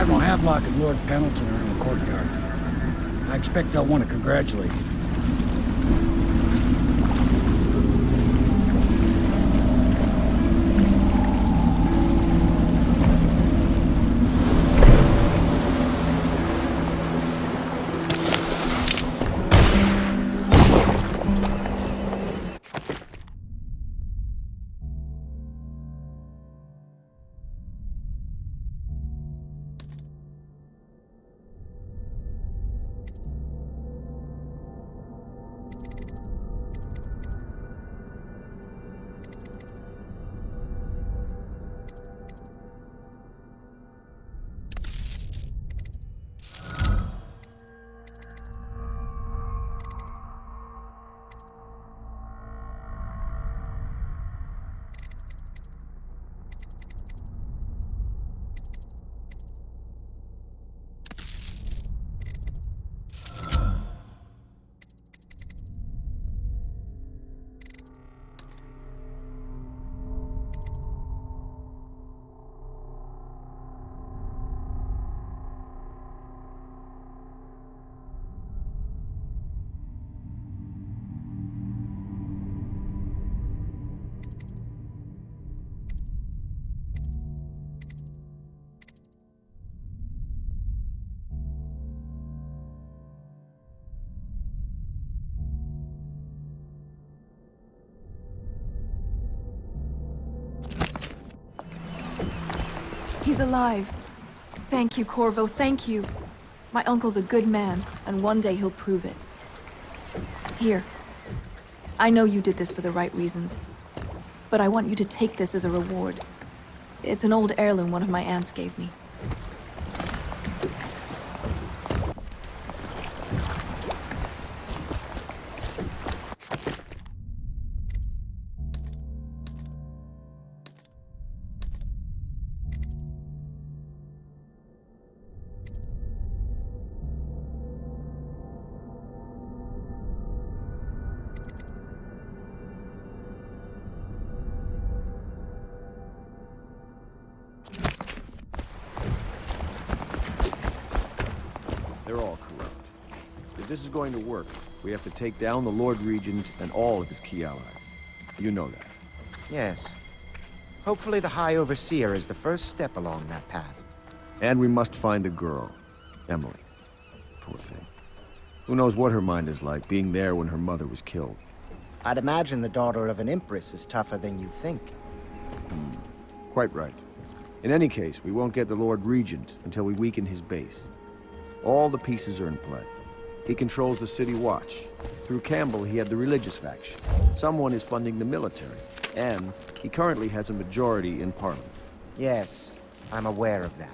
Admiral Havelock and Lord Pendleton are in the courtyard. I expect they'll want to congratulate you. He's alive. Thank you, Corvo, thank you. My uncle's a good man, and one day he'll prove it. Here. I know you did this for the right reasons, but I want you to take this as a reward. It's an old heirloom one of my aunts gave me. They're all corrupt. If this is going to work, we have to take down the Lord Regent and all of his key allies. You know that. Yes. Hopefully the High Overseer is the first step along that path. And we must find the girl, Emily. Poor thing. Who knows what her mind is like, being there when her mother was killed. I'd imagine the daughter of an empress is tougher than you think. Quite right. In any case, we won't get the Lord Regent until we weaken his base. All the pieces are in play. He controls the City Watch. Through Campbell, he had the religious faction. Someone is funding the military. And he currently has a majority in Parliament. Yes, I'm aware of that.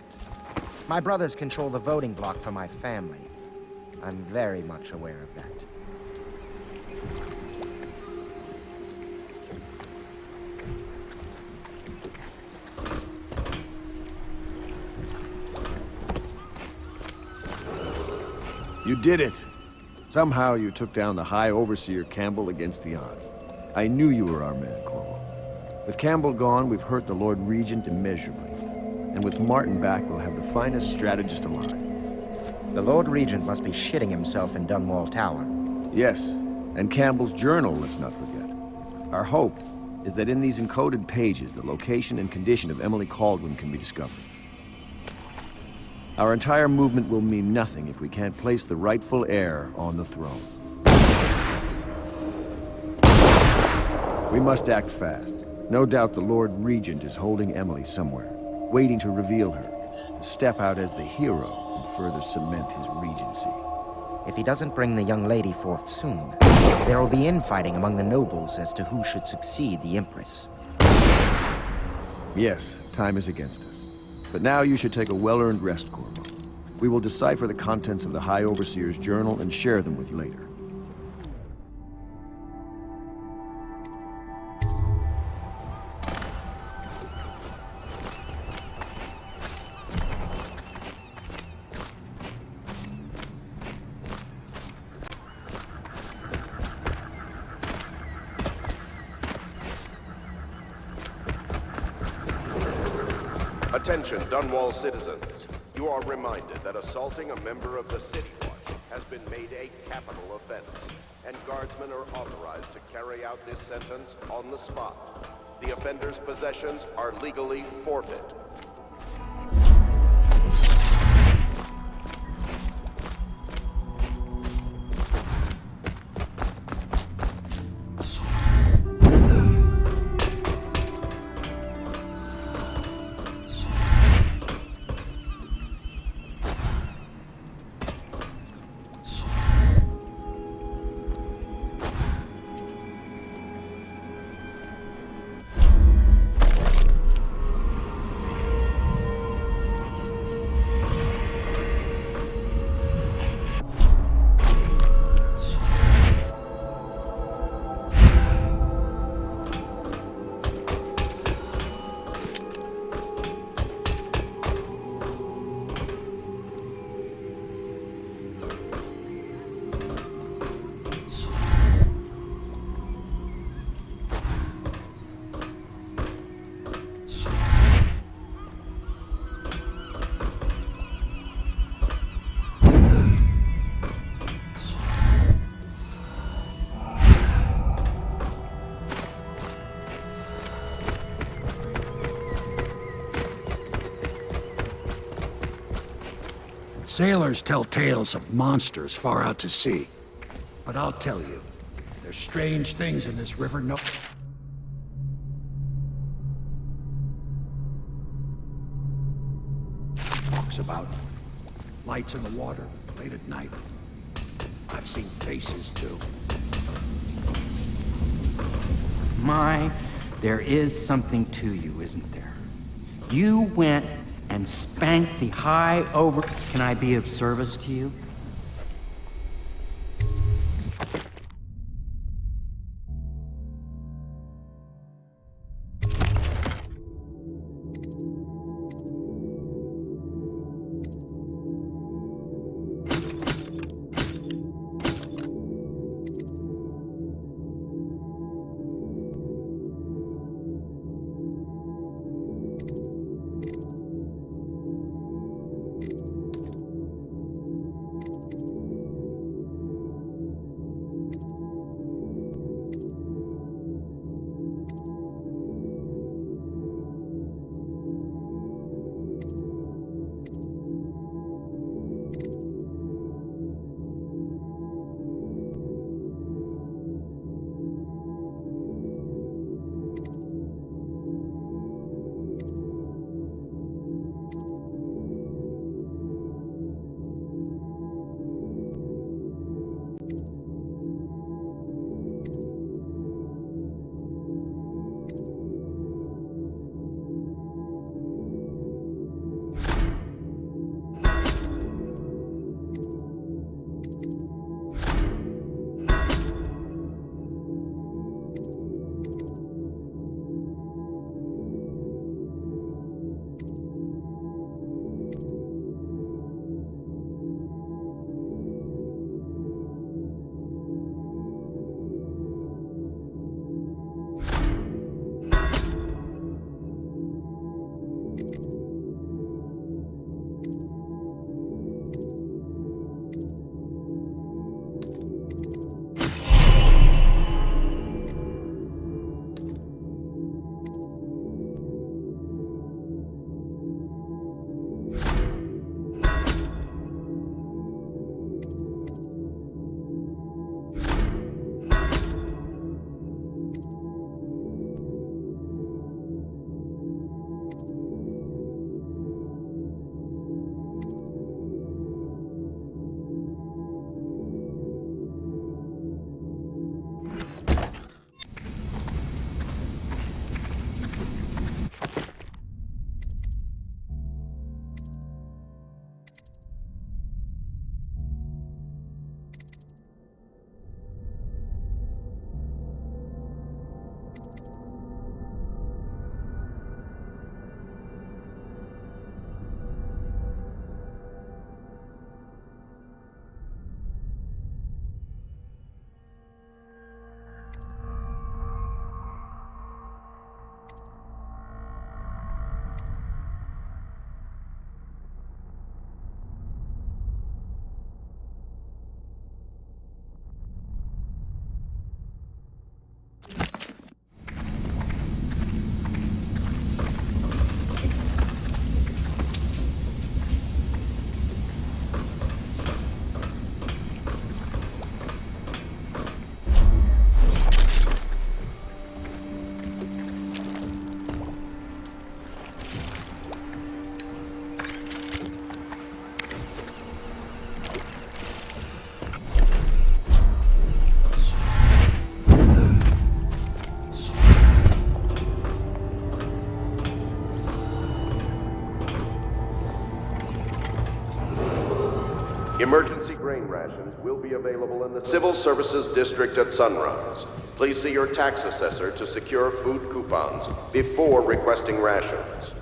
My brothers control the voting bloc for my family. I'm very much aware of that. You did it! Somehow you took down the High Overseer Campbell against the odds. I knew you were our man, Corvo. With Campbell gone, we've hurt the Lord Regent immeasurably. And with Martin back, we'll have the finest strategist alive. The Lord Regent must be shitting himself in Dunwall Tower. Yes, and Campbell's journal, let's not forget. Our hope is that in these encoded pages, the location and condition of Emily Kaldwin can be discovered. Our entire movement will mean nothing if we can't place the rightful heir on the throne. We must act fast. No doubt the Lord Regent is holding Emily somewhere, waiting to reveal her, to step out as the hero and further cement his regency. If he doesn't bring the young lady forth soon, there will be infighting among the nobles as to who should succeed the Empress. Yes, time is against us. But now you should take a well-earned rest, Corvo. We will decipher the contents of the High Overseer's journal and share them with you later. Attention, Dunwall citizens. You are reminded that assaulting a member of the City Watch has been made a capital offense, and guardsmen are authorized to carry out this sentence on the spot. The offender's possessions are legally forfeit. Sailors tell tales of monsters far out to sea. But I'll tell you, there's strange things in this river no... talks about. Lights in the water, late at night. I've seen faces, too. My, there is something to you, isn't there? You went and spanked the high over... Can I be of service to you? Emergency grain rations will be available in the Civil Services District at Sunrise. Please see your tax assessor to secure food coupons before requesting rations.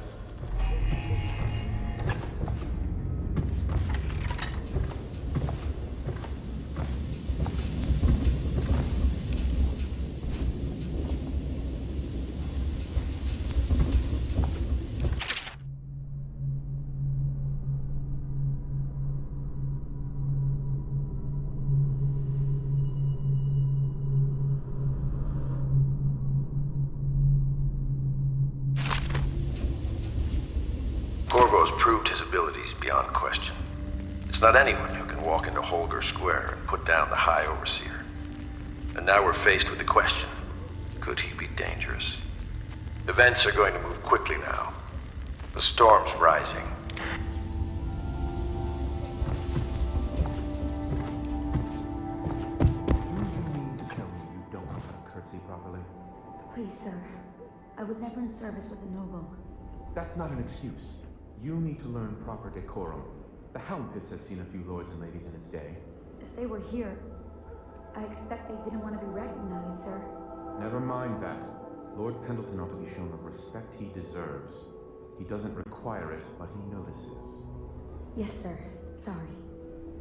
Proved his abilities beyond question. It's not anyone who can walk into Holger Square and put down the High Overseer. And now we're faced with the question, could he be dangerous? Events are going to move quickly now. The storm's rising. Please, sir. I was never in service with the noble. That's not an excuse. You need to learn proper decorum. The Hound Pits has seen a few lords and ladies in its day. If they were here, I expect they didn't want to be recognized, sir. Never mind that. Lord Pendleton ought to be shown the respect he deserves. He doesn't require it, but he notices. Yes, sir. Sorry.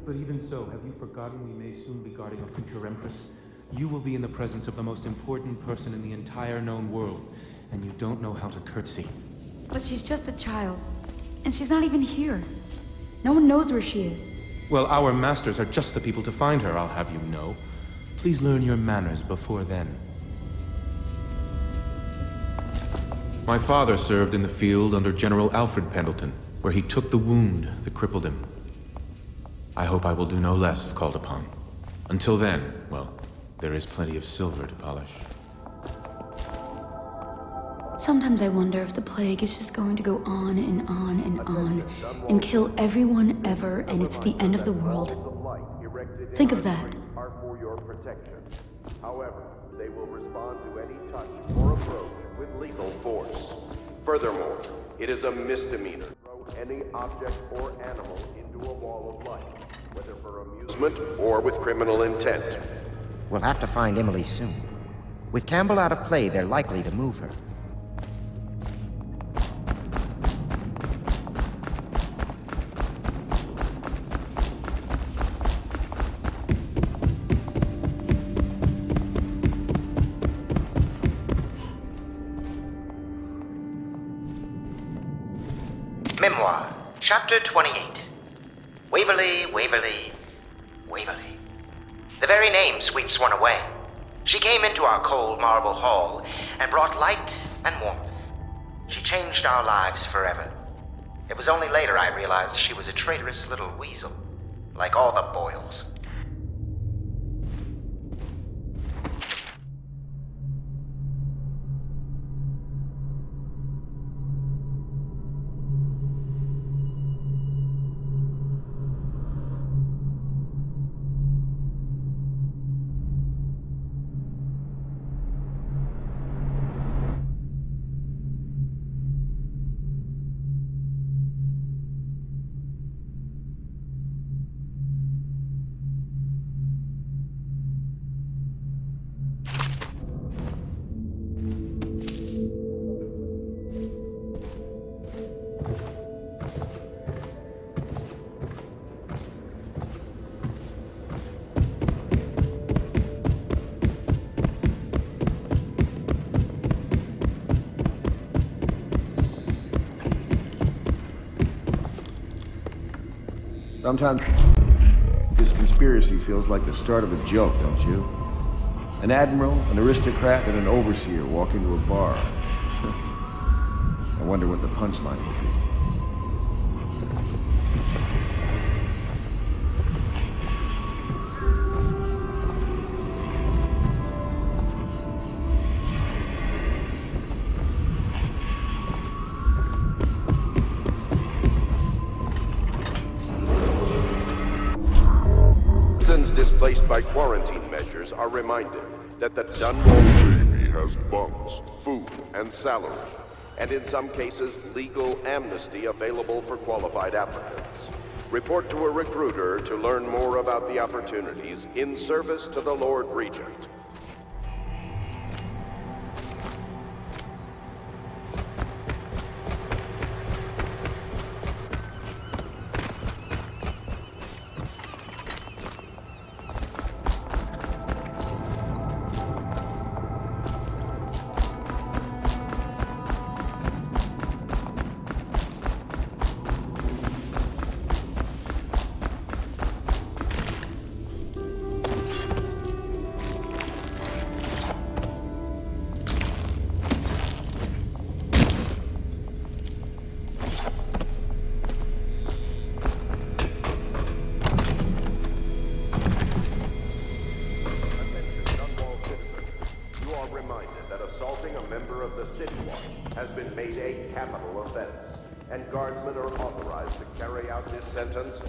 But even so, have you forgotten we may soon be guarding a future Empress? You will be in the presence of the most important person in the entire known world, and you don't know how to curtsy. But she's just a child. And she's not even here. No one knows where she is. Well, our masters are just the people to find her, I'll have you know. Please learn your manners before then. My father served in the field under General Alfred Pendleton, where he took the wound that crippled him. I hope I will do no less if called upon. Until then, well, there is plenty of silver to polish. Sometimes I wonder if the plague is just going to go on and on and on and kill everyone ever, and it's the end of the world. Think of that. Are for your protection. However, they will respond to any touch or approach with lethal force. Furthermore, it is a misdemeanor to throw any object or animal into a wall of light, whether for amusement or with criminal intent. We'll have to find Emily soon. With Campbell out of play, they're likely to move her. Memoir, Chapter 28. Waverly, Waverly, Waverly. The very name sweeps one away. She came into our cold marble hall and brought light and warmth. She changed our lives forever. It was only later I realized she was a traitorous little weasel, like all the Boyles. Sometimes this conspiracy feels like the start of a joke, don't you? An admiral, an aristocrat, and an overseer walk into a bar. I wonder what the punchline will be. Displaced by quarantine measures are reminded that the Dunwall Navy has bunks, food, and salary, and in some cases legal amnesty available for qualified applicants. Report to a recruiter to learn more about the opportunities in service to the Lord Regent.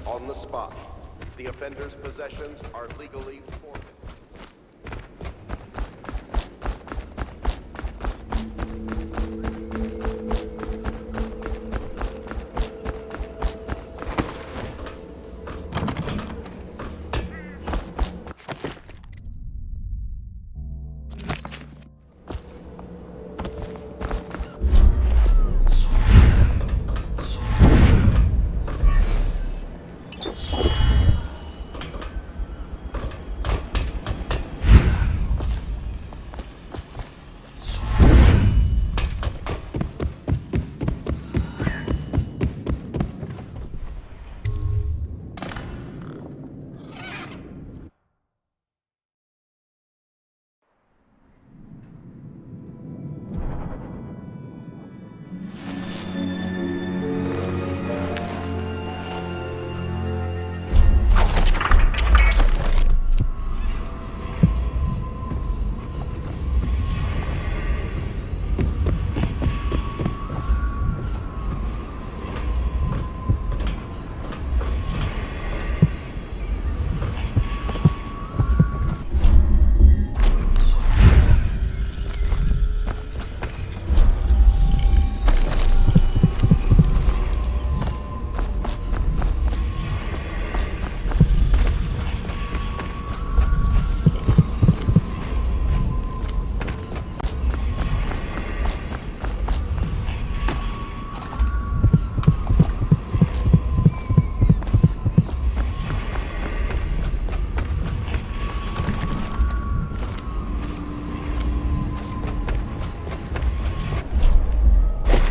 On the spot. The offender's possessions are legally forfeited.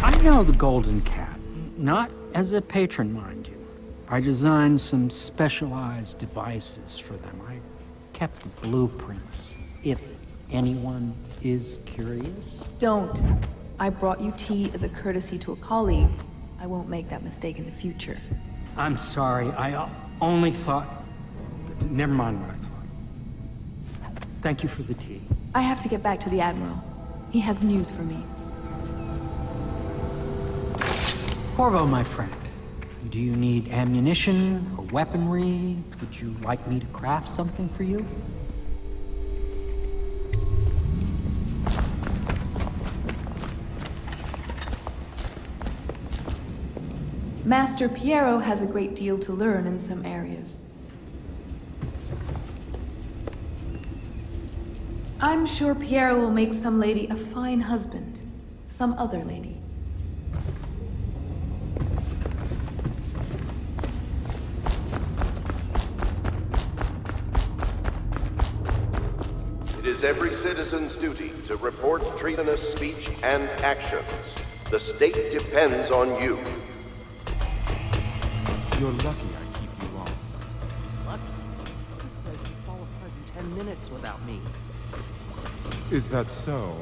I know the Golden Cat, not as a patron, mind you. I designed some specialized devices for them. I kept the blueprints, if anyone is curious. Don't. I brought you tea as a courtesy to a colleague. I won't make that mistake in the future. I'm sorry, I only thought... Never mind what I thought. Thank you for the tea. I have to get back to the Admiral. He has news for me. Corvo, my friend, do you need ammunition or weaponry? Would you like me to craft something for you? Master Piero has a great deal to learn in some areas. I'm sure Piero will make some lady a fine husband. Some other lady. It is every citizen's duty to report treasonous speech and actions. The state depends on you. You're lucky I keep you on. Lucky? You could fall apart in 10 minutes without me. Is that so?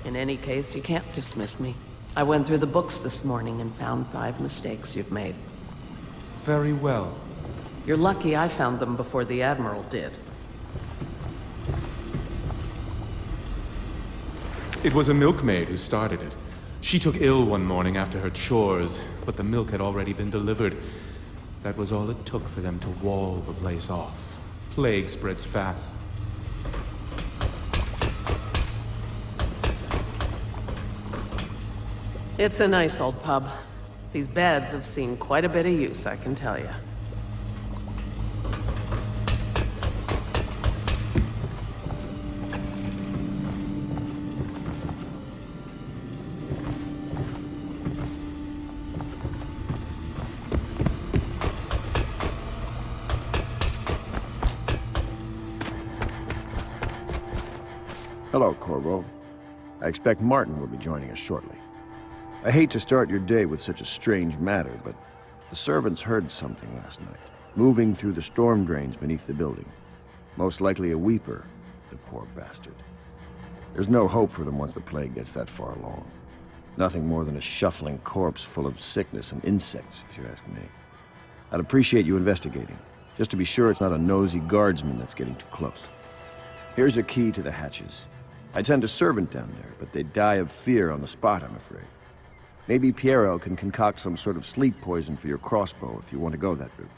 In any case, you can't dismiss me. I went through the books this morning and found 5 mistakes you've made. Very well. You're lucky I found them before the Admiral did. It was a milkmaid who started it. She took ill one morning after her chores, but the milk had already been delivered. That was all it took for them to wall the place off. Plague spreads fast. It's a nice old pub. These beds have seen quite a bit of use, I can tell you. Hello, Corvo. I expect Martin will be joining us shortly. I hate to start your day with such a strange matter, but the servants heard something last night, moving through the storm drains beneath the building. Most likely a weeper, the poor bastard. There's no hope for them once the plague gets that far along. Nothing more than a shuffling corpse full of sickness and insects, if you ask me. I'd appreciate you investigating, just to be sure it's not a nosy guardsman that's getting too close. Here's a key to the hatches. I'd send a servant down there, but they'd die of fear on the spot, I'm afraid. Maybe Piero can concoct some sort of sleep poison for your crossbow if you want to go that route.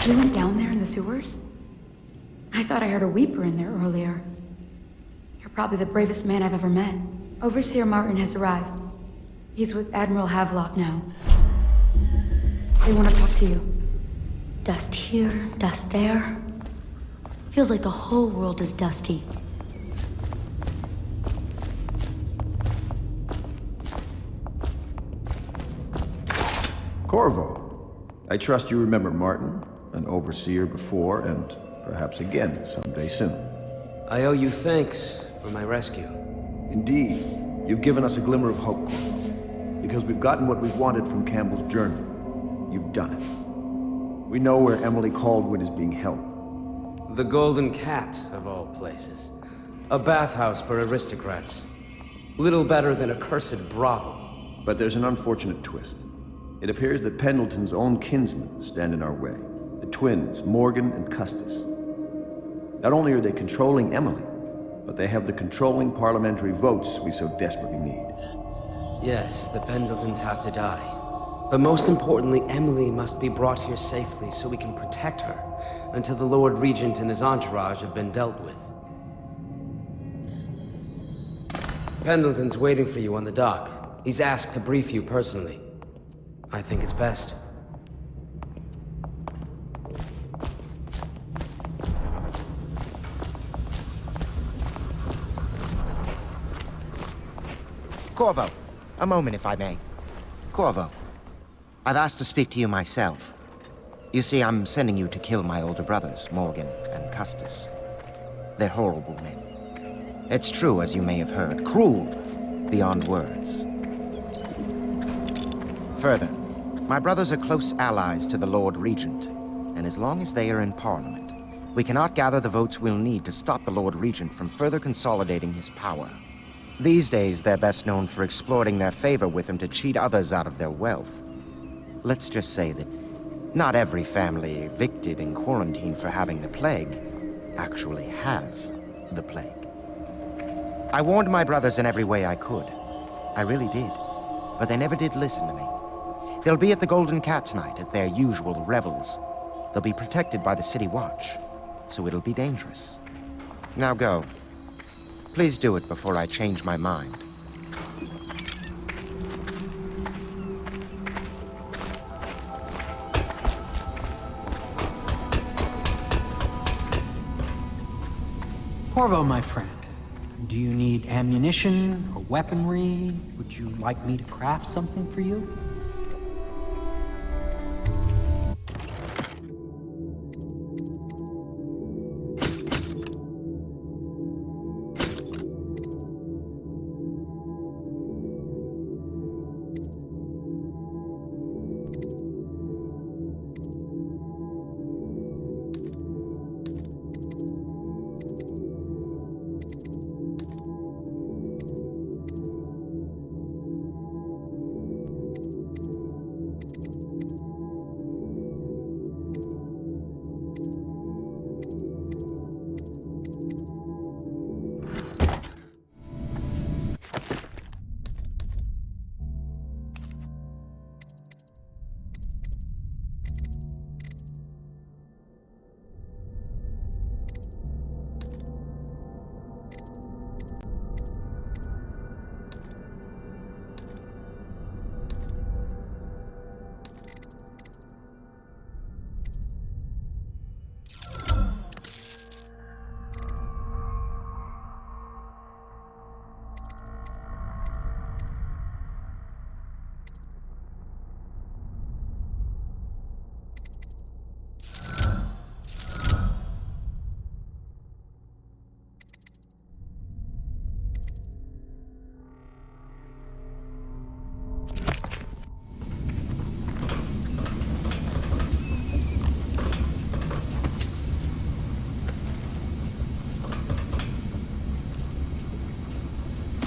We went down there in the sewers? I thought I heard a weeper in there earlier. You're probably the bravest man I've ever met. Overseer Martin has arrived. He's with Admiral Havelock now. They want to talk to you. Dust here, dust there. Feels like the whole world is dusty. Corvo, I trust you remember Martin, an overseer before, and perhaps again someday soon. I owe you thanks for my rescue. Indeed, you've given us a glimmer of hope, Corvo. Because we've gotten what we've wanted from Campbell's journal. You've done it. We know where Emily Caldwin is being held. The Golden Cat, of all places. A bathhouse for aristocrats. Little better than a cursed brothel. But there's an unfortunate twist. It appears that Pendleton's own kinsmen stand in our way. The twins, Morgan and Custis. Not only are they controlling Emily, but they have the controlling parliamentary votes we so desperately need. Yes, the Pendletons have to die. But most importantly, Emily must be brought here safely so we can protect her until the Lord Regent and his entourage have been dealt with. Pendleton's waiting for you on the dock. He's asked to brief you personally. I think it's best. Corvo, a moment if I may. Corvo, I've asked to speak to you myself. You see, I'm sending you to kill my older brothers, Morgan and Custis. They're horrible men. It's true, as you may have heard, cruel beyond words. Further, my brothers are close allies to the Lord Regent, and as long as they are in Parliament, we cannot gather the votes we'll need to stop the Lord Regent from further consolidating his power. These days, they're best known for exploiting their favor with him to cheat others out of their wealth. Let's just say that not every family evicted and quarantined for having the plague actually has the plague. I warned my brothers in every way I could. I really did. But they never did listen to me. They'll be at the Golden Cat tonight at their usual revels. They'll be protected by the City Watch, so it'll be dangerous. Now go. Please do it before I change my mind. Corvo, my friend, do you need ammunition or weaponry? Would you like me to craft something for you?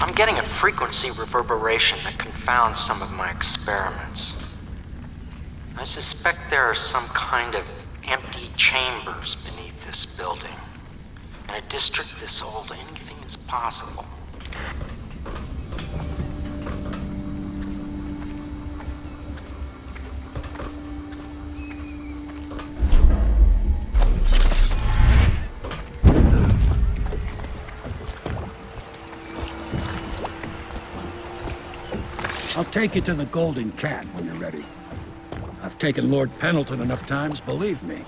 I'm getting a frequency reverberation that confounds some of my experiments. I suspect there are some kind of empty chambers beneath this building. In a district this old, anything is possible. I'll take you to the Golden Cat when you're ready. I've taken Lord Pendleton enough times, believe me.